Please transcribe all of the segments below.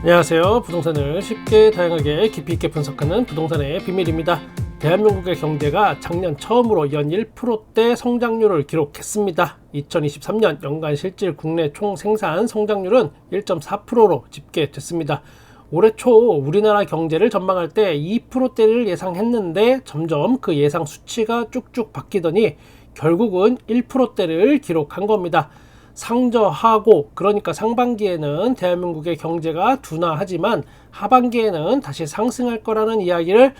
안녕하세요. 부동산을 쉽게 다양하게 깊이 있게 분석하는 부동산의 비밀입니다. 대한민국의 경제가 작년 처음으로 연 1%대 성장률을 기록했습니다. 2023년 연간 실질 국내 총 생산 성장률은 1.4%로 집계됐습니다. 올해 초 우리나라 경제를 전망할 때 2%대를 예상했는데 점점 그 예상 수치가 쭉쭉 바뀌더니 결국은 1%대를 기록한 겁니다. 상저하고, 그러니까 상반기에는 대한민국의 경제가 둔화하지만 하반기에는 다시 상승할 거라는 이야기를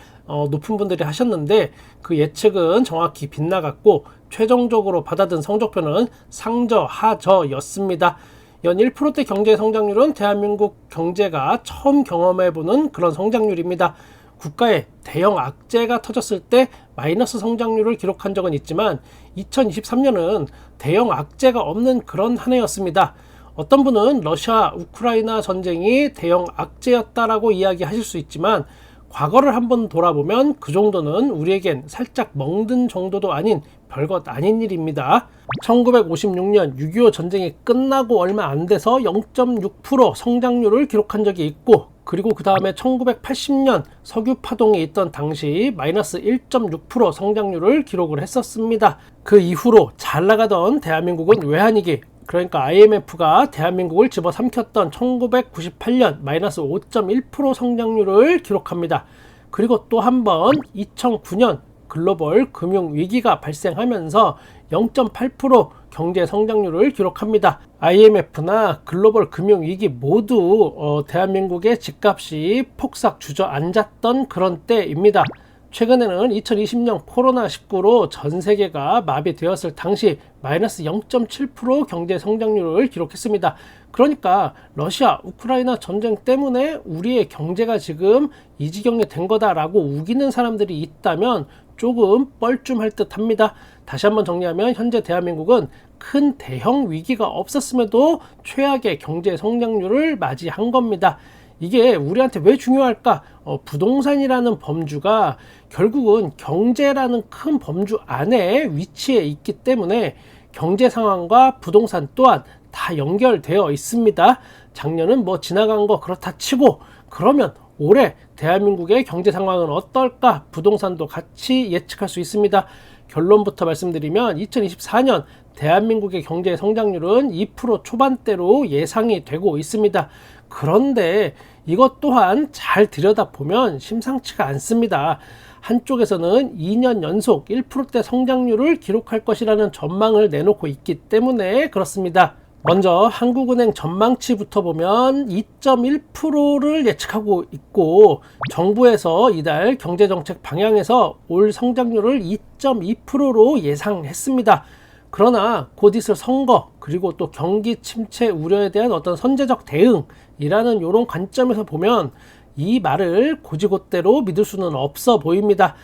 높은 분들이 하셨는데, 그 예측은 정확히 빗나갔고 최종적으로 받아든 성적표는 상저하저였습니다. 연 1%대 경제 성장률은 대한민국 경제가 처음 경험해보는 그런 성장률입니다. 국가에 대형 악재가 터졌을 때 마이너스 성장률을 기록한 적은 있지만 2023년은 대형 악재가 없는 그런 한 해였습니다. 어떤 분은 러시아 우크라이나 전쟁이 대형 악재였다라고 이야기하실 수 있지만 과거를 한번 돌아보면 그 정도는 우리에겐 살짝 멍든 정도도 아닌 별것 아닌 일입니다. 1956년 6.25 전쟁이 끝나고 얼마 안 돼서 0.6% 성장률을 기록한 적이 있고, 그리고 그 다음에 1980년 석유 파동이 있던 당시 마이너스 1.6% 성장률을 기록을 했었습니다. 그 이후로 잘 나가던 대한민국은 외환위기, 그러니까 IMF가 대한민국을 집어삼켰던 1998년 마이너스 5.1% 성장률을 기록합니다. 그리고 또 한 번 2009년 글로벌 금융위기가 발생하면서 0.8% 경제 성장률을 기록합니다. IMF나 글로벌 금융위기 모두 대한민국의 집값이 폭삭 주저앉았던 그런 때입니다. 최근에는 2020년 코로나19로 전 세계가 마비되었을 당시 마이너스 0.7% 경제 성장률을 기록했습니다. 그러니까 러시아 우크라이나 전쟁 때문에 우리의 경제가 지금 이 지경에 된 거다라고 우기는 사람들이 있다면 조금 뻘쭘할 듯 합니다. 다시 한번 정리하면 현재 대한민국은 큰 대형 위기가 없었음에도 최악의 경제 성장률을 맞이한 겁니다. 이게 우리한테 왜 중요할까? 부동산이라는 범주가 결국은 경제라는 큰 범주 안에 위치해 있기 때문에 경제 상황과 부동산 또한 다 연결되어 있습니다. 작년은 뭐 지나간 거 그렇다 치고, 그러면 올해 대한민국의 경제 상황은 어떨까? 부동산도 같이 예측할 수 있습니다. 결론부터 말씀드리면 2024년 대한민국의 경제 성장률은 2% 초반대로 예상이 되고 있습니다. 그런데 이것 또한 잘 들여다보면 심상치가 않습니다. 한쪽에서는 2년 연속 1%대 성장률을 기록할 것이라는 전망을 내놓고 있기 때문에 그렇습니다. 먼저 한국은행 전망치부터 보면 2.1%를 예측하고 있고, 정부에서 이달 경제정책 방향에서 올 성장률을 2.2%로 예상했습니다. 그러나 곧 있을 선거, 그리고 또 경기 침체 우려에 대한 어떤 선제적 대응이라는 이런 관점에서 보면 이 말을 곧이곧대로 믿을 수는 없어 보입니다.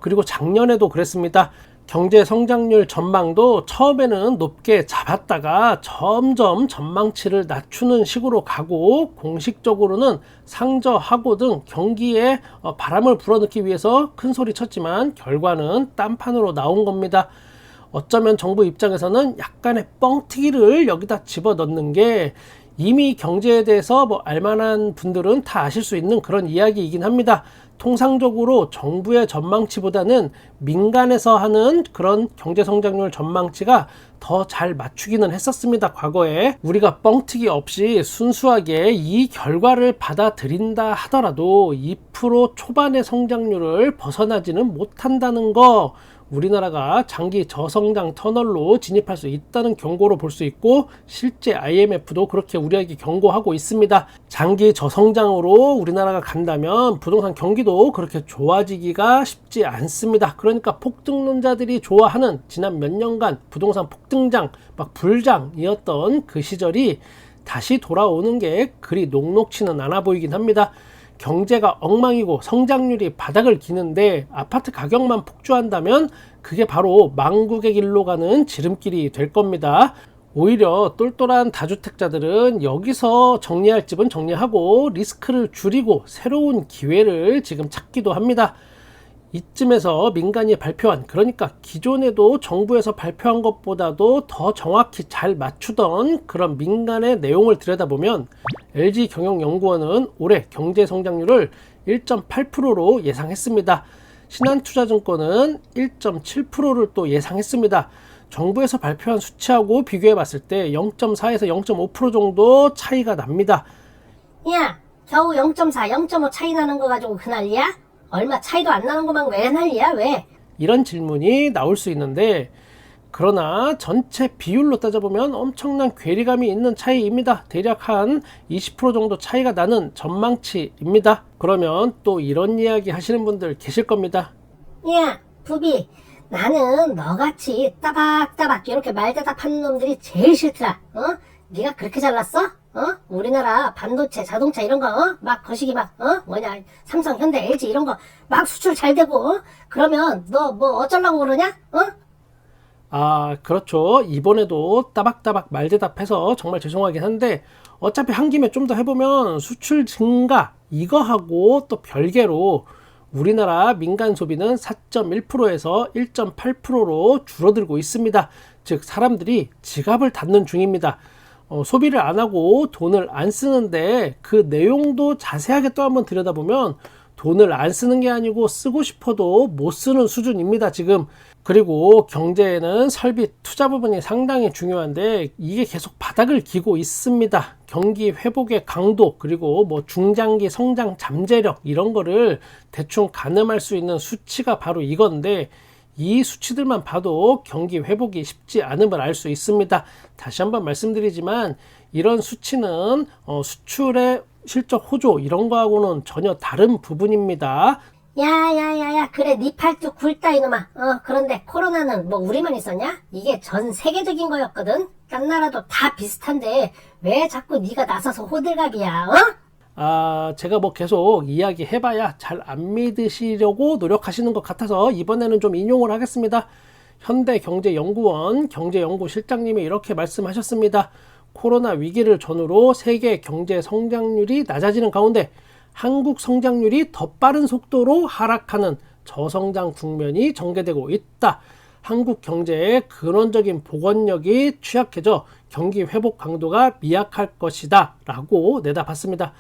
그리고 작년에도 그랬습니다. 경제 성장률 전망도 처음에는 높게 잡았다가 점점 전망치를 낮추는 식으로 가고, 공식적으로는 상저하고 등 경기에 바람을 불어넣기 위해서 큰 소리 쳤지만 결과는 딴판으로 나온 겁니다. 어쩌면 정부 입장에서는 약간의 뻥튀기를 여기다 집어넣는 게 이미 경제에 대해서 알만한 분들은 다 아실 수 있는 그런 이야기이긴 합니다. 통상적으로 정부의 전망치보다는 민간에서 하는 그런 경제성장률 전망치가 더 잘 맞추기는 했었습니다. 과거에 우리가 뻥튀기 없이 순수하게 이 결과를 받아들인다 하더라도 2% 초반의 성장률을 벗어나지는 못한다는 거, 우리나라가 장기 저성장 터널로 진입할 수 있다는 경고로 볼 수 있고, 실제 IMF도 그렇게 우리에게 경고하고 있습니다. 장기 저성장으로 우리나라가 간다면 부동산 경기도 그렇게 좋아지기가 쉽지 않습니다. 그러니까 폭등론자들이 좋아하는 지난 몇 년간 부동산 폭등장, 막 불장이었던 그 시절이 다시 돌아오는 게 그리 녹록치는 않아 보이긴 합니다. 경제가 엉망이고 성장률이 바닥을 기는데 아파트 가격만 폭주한다면 그게 바로 망국의 길로 가는 지름길이 될 겁니다. 오히려 똘똘한 다주택자들은 여기서 정리할 집은 정리하고 리스크를 줄이고 새로운 기회를 지금 찾기도 합니다. 이쯤에서 민간이 발표한, 그러니까 기존에도 정부에서 발표한 것보다도 더 정확히 잘 맞추던 그런 민간의 내용을 들여다보면 LG경영연구원은 올해 경제 성장률을 1.8%로 예상했습니다. 신한투자증권은 1.7%를 또 예상했습니다. 정부에서 발표한 수치하고 비교해 봤을 때 0.4에서 0.5% 정도 차이가 납니다. 야, 겨우 0.4, 0.5 차이 나는 거 가지고 그 난리야? 얼마 차이도 안 나는 것만 왜 난리야? 왜? 이런 질문이 나올 수 있는데, 그러나 전체 비율로 따져보면 엄청난 괴리감이 있는 차이입니다. 대략 한 20% 정도 차이가 나는 전망치입니다. 그러면 또 이런 이야기 하시는 분들 계실 겁니다. 야, 부비, 나는 너같이 따박따박 이렇게 말대답하는 놈들이 제일 싫더라. 네가 그렇게 잘났어? 우리나라 반도체, 자동차 이런 거, 막 거시기 막, 삼성, 현대, LG 이런 거 막 수출 잘 되고, 그러면 너 뭐 어쩌려고 그러냐? 그렇죠. 이번에도 따박따박 말대답해서 정말 죄송하긴 한데, 어차피 한 김에 좀 더 해보면 수출 증가, 이거하고 또 별개로 우리나라 민간 소비는 4.1%에서 1.8%로 줄어들고 있습니다. 즉 사람들이 지갑을 닫는 중입니다. 소비를 안 하고 돈을 안 쓰는데, 그 내용도 자세하게 또 한번 들여다보면 돈을 안 쓰는 게 아니고 쓰고 싶어도 못 쓰는 수준입니다, 지금. 그리고 경제에는 설비, 투자 부분이 상당히 중요한데 이게 계속 바닥을 기고 있습니다. 경기 회복의 강도, 그리고 뭐 중장기 성장 잠재력, 이런 거를 대충 가늠할 수 있는 수치가 바로 이건데, 이 수치들만 봐도 경기 회복이 쉽지 않음을 알 수 있습니다. 다시 한번 말씀드리지만 이런 수치는 수출의 실적 호조 이런 거하고는 전혀 다른 부분입니다. 야야야야, 그래 네 팔뚝 굵다 이놈아. 그런데 코로나는 뭐 우리만 있었냐? 이게 전 세계적인 거였거든. 딴 나라도 다 비슷한데 왜 자꾸 네가 나서서 호들갑이야? 제가 뭐 계속 이야기 해봐야 잘 안 믿으시려고 노력하시는 것 같아서 이번에는 좀 인용을 하겠습니다. 현대경제연구원 경제연구실장님이 이렇게 말씀하셨습니다. 코로나 위기를 전후로 세계 경제 성장률이 낮아지는 가운데 한국 성장률이 더 빠른 속도로 하락하는 저성장 국면이 전개되고 있다. 한국 경제의 근원적인 복원력이 취약해져 경기 회복 강도가 미약할 것이다 라고 내다봤습니다.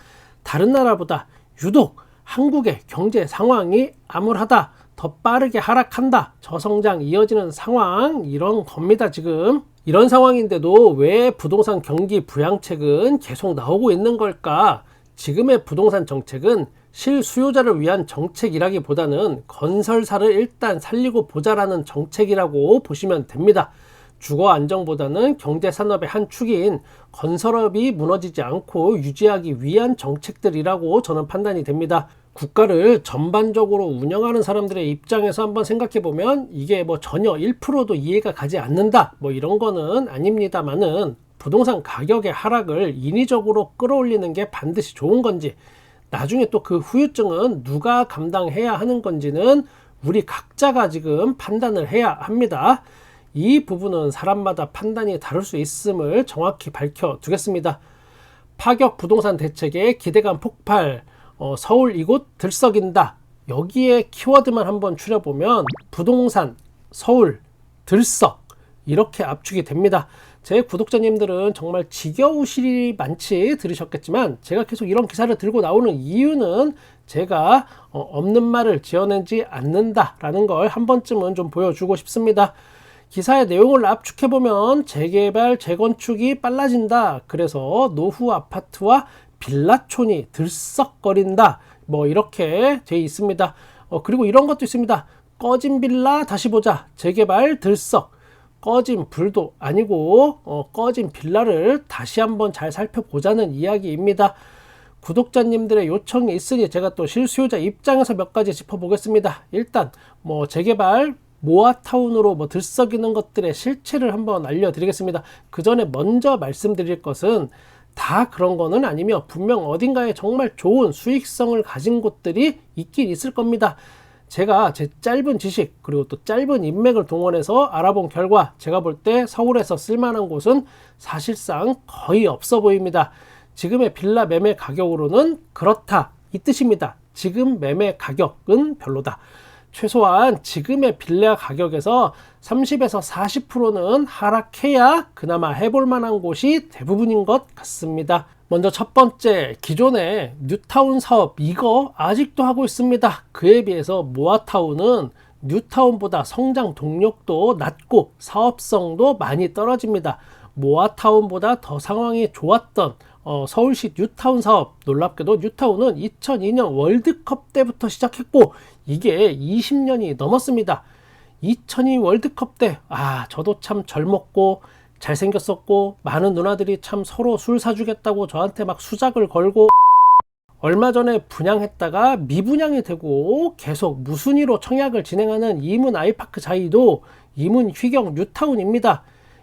다른 나라보다 유독 한국의 경제 상황이 암울하다, 더 빠르게 하락한다, 저성장 이어지는 상황, 이런 겁니다. 지금 이런 상황인데도 왜 부동산 경기 부양책은 계속 나오고 있는 걸까? 지금의 부동산 정책은 실수요자를 위한 정책이라기보다는 건설사를 일단 살리고 보자라는 정책이라고 보시면 됩니다. 주거 안정보다는 경제산업의 한 축인 건설업이 무너지지 않고 유지하기 위한 정책들이라고 저는 판단이 됩니다. 국가를 전반적으로 운영하는 사람들의 입장에서 한번 생각해 보면 이게 뭐 전혀 1%도 이해가 가지 않는다, 뭐 이런 거는 아닙니다만은, 부동산 가격의 하락을 인위적으로 끌어올리는 게 반드시 좋은 건지, 나중에 또 그 후유증은 누가 감당해야 하는 건지는 우리 각자가 지금 판단을 해야 합니다. 이 부분은 사람마다 판단이 다를 수 있음을 정확히 밝혀두겠습니다. 파격 부동산 대책의 기대감 폭발, 서울 이곳 들썩인다. 여기에 키워드만 한번 추려보면 부동산, 서울, 들썩, 이렇게 압축이 됩니다. 제 구독자님들은 정말 지겨우실 일이 많이 들으셨겠지만 제가 계속 이런 기사를 들고 나오는 이유는 제가 없는 말을 지어내지 않는다라는 걸 한 번쯤은 좀 보여주고 싶습니다. 기사의 내용을 압축해보면 재개발, 재건축이 빨라진다. 그래서 노후 아파트와 빌라촌이 들썩거린다. 뭐 이렇게 돼 있습니다. 그리고 이런 것도 있습니다. 꺼진 빌라 다시 보자. 재개발 들썩. 꺼진 불도 아니고 꺼진 빌라를 다시 한번 잘 살펴보자는 이야기입니다. 구독자님들의 요청이 있으니 제가 또 실수요자 입장에서 몇 가지 짚어보겠습니다. 일단 뭐 재개발, 모아타운으로 뭐 들썩이는 것들의 실체를 한번 알려드리겠습니다. 그 전에 먼저 말씀드릴 것은 다 그런 거는 아니며 분명 어딘가에 정말 좋은 수익성을 가진 곳들이 있긴 있을 겁니다. 제가 제 짧은 지식 그리고 또 짧은 인맥을 동원해서 알아본 결과 제가 볼 때 서울에서 쓸만한 곳은 사실상 거의 없어 보입니다. 지금의 빌라 매매 가격으로는 그렇다, 이 뜻입니다. 지금 매매 가격은 별로다. 최소한 지금의 빌라 가격에서 30에서 40%는 하락해야 그나마 해볼 만한 곳이 대부분인 것 같습니다. 먼저 첫 번째, 기존의 뉴타운 사업 이거 아직도 하고 있습니다. 그에 비해서 모아타운은 뉴타운보다 성장 동력도 낮고 사업성도 많이 떨어집니다. 모아타운보다 더 상황이 좋았던 서울시 뉴타운 사업, 놀랍게도 뉴타운은 2002년 월드컵 때부터 시작했고 이게 20년이 넘었습니다. 2002 월드컵 때 저도 참 젊었고 잘생겼었고 많은 누나들이 참 서로 술 사주겠다고 저한테 막 수작을 걸고, 얼마 전에 분양했다가 미분양이 되고 계속 무순위로 청약을 진행하는 이문 아이파크 자이도 이문 휘경 뉴타운입니다.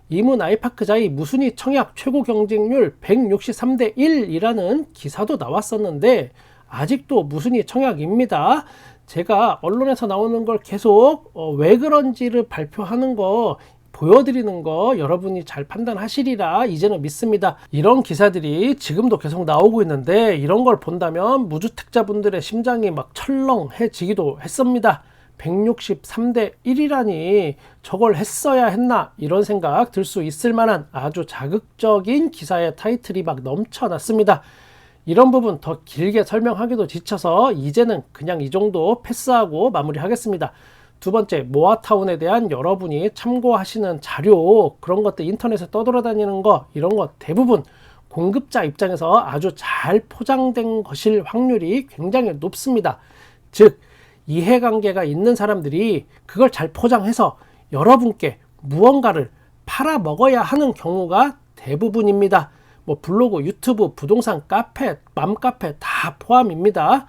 이문 아이파크 자이 무순위 청약 최고 경쟁률 163대 1이라는 기사도 나왔었는데 아직도 무순위 청약입니다. 제가 언론에서 나오는 걸 계속 왜 그런지를 발표하는 거, 보여드리는 거 여러분이 잘 판단하시리라 이제는 믿습니다. 이런 기사들이 지금도 계속 나오고 있는데 이런 걸 본다면 무주택자분들의 심장이 막 철렁해지기도 했습니다. 163대 1이라니 저걸 했어야 했나 이런 생각 들 수 있을 만한 아주 자극적인 기사의 타이틀이 막 넘쳐났습니다. 이런 부분 더 길게 설명하기도 지쳐서 이제는 그냥 이 정도 패스하고 마무리하겠습니다. 두 번째, 모아타운에 대한 여러분이 참고하시는 자료, 그런 것들 인터넷에 떠돌아다니는 거, 이런 것 대부분 공급자 입장에서 아주 잘 포장된 것일 확률이 굉장히 높습니다. 즉 이해관계가 있는 사람들이 그걸 잘 포장해서 여러분께 무언가를 팔아먹어야 하는 경우가 대부분입니다. 뭐 블로그, 유튜브, 부동산, 카페, 맘카페 다 포함입니다.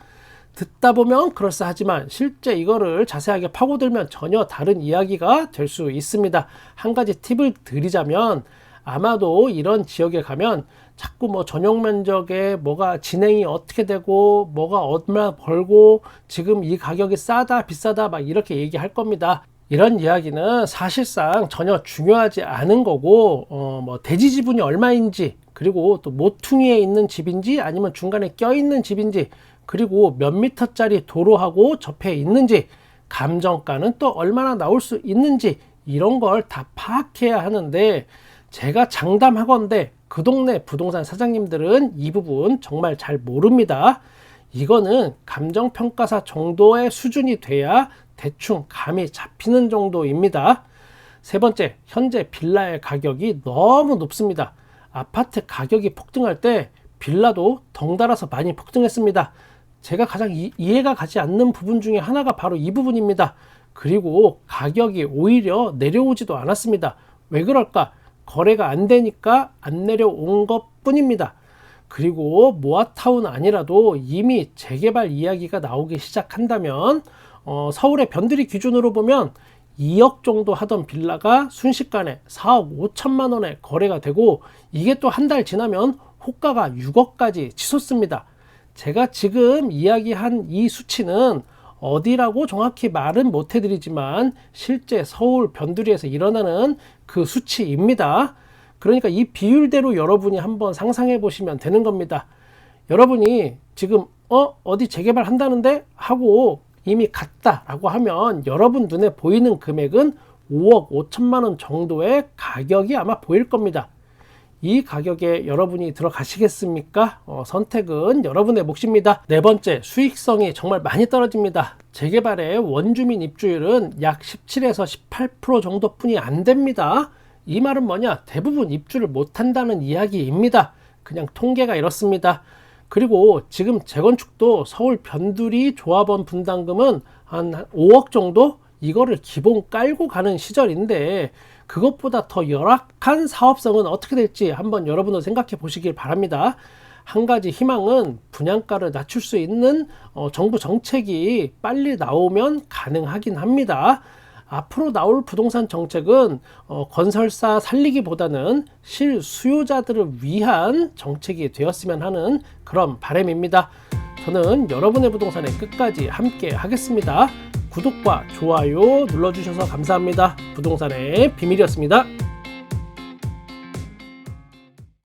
듣다 보면 그럴싸하지만 실제 이거를 자세하게 파고들면 전혀 다른 이야기가 될 수 있습니다. 한 가지 팁을 드리자면 아마도 이런 지역에 가면 자꾸 뭐 전용 면적에 뭐가 진행이 어떻게 되고 뭐가 얼마 벌고 지금 이 가격이 싸다 비싸다 막 이렇게 얘기할 겁니다. 이런 이야기는 사실상 전혀 중요하지 않은 거고 뭐 대지 지분이 얼마인지, 그리고 또 모퉁이에 있는 집인지 아니면 중간에 껴있는 집인지, 그리고 몇 미터짜리 도로하고 접해 있는지, 감정가는 또 얼마나 나올 수 있는지 이런 걸 다 파악해야 하는데, 제가 장담하건대 그 동네 부동산 사장님들은 이 부분 정말 잘 모릅니다. 이거는 감정평가사 정도의 수준이 돼야 대충 감이 잡히는 정도입니다. 세 번째, 현재 빌라의 가격이 너무 높습니다. 아파트 가격이 폭등할 때 빌라도 덩달아서 많이 폭등했습니다. 제가 가장 이해가 가지 않는 부분 중에 하나가 바로 이 부분입니다. 그리고 가격이 오히려 내려오지도 않았습니다. 왜 그럴까? 거래가 안 되니까 안 내려온 것 뿐입니다. 그리고 모아타운 아니라도 이미 재개발 이야기가 나오기 시작한다면 서울의 변두리 기준으로 보면 2억 정도 하던 빌라가 순식간에 4억 5천만 원에 거래가 되고, 이게 또 한 달 지나면 호가가 6억까지 치솟습니다. 제가 지금 이야기한 이 수치는 어디라고 정확히 말은 못 해드리지만 실제 서울 변두리에서 일어나는 그 수치입니다. 그러니까 이 비율대로 여러분이 한번 상상해 보시면 되는 겁니다. 여러분이 지금 어디 재개발 한다는데 하고 이미 갔다라고 하면 여러분 눈에 보이는 금액은 5억 5천만 원 정도의 가격이 아마 보일 겁니다. 이 가격에 여러분이 들어가시겠습니까? 선택은 여러분의 몫입니다. 네 번째, 수익성이 정말 많이 떨어집니다. 재개발의 원주민 입주율은 약 17에서 18% 정도뿐이 안 됩니다. 이 말은 뭐냐? 대부분 입주를 못한다는 이야기입니다. 그냥 통계가 이렇습니다. 그리고 지금 재건축도 서울 변두리 조합원 분담금은 한 5억 정도? 이거를 기본 깔고 가는 시절인데 그것보다 더 열악한 사업성은 어떻게 될지 한번 여러분도 생각해 보시길 바랍니다. 한 가지 희망은 분양가를 낮출 수 있는 정부 정책이 빨리 나오면 가능하긴 합니다. 앞으로 나올 부동산 정책은 건설사 살리기보다는 실수요자들을 위한 정책이 되었으면 하는 그런 바람입니다. 저는 여러분의 부동산에 끝까지 함께 하겠습니다. 구독과 좋아요 눌러주셔서 감사합니다. 부동산의 비밀이었습니다.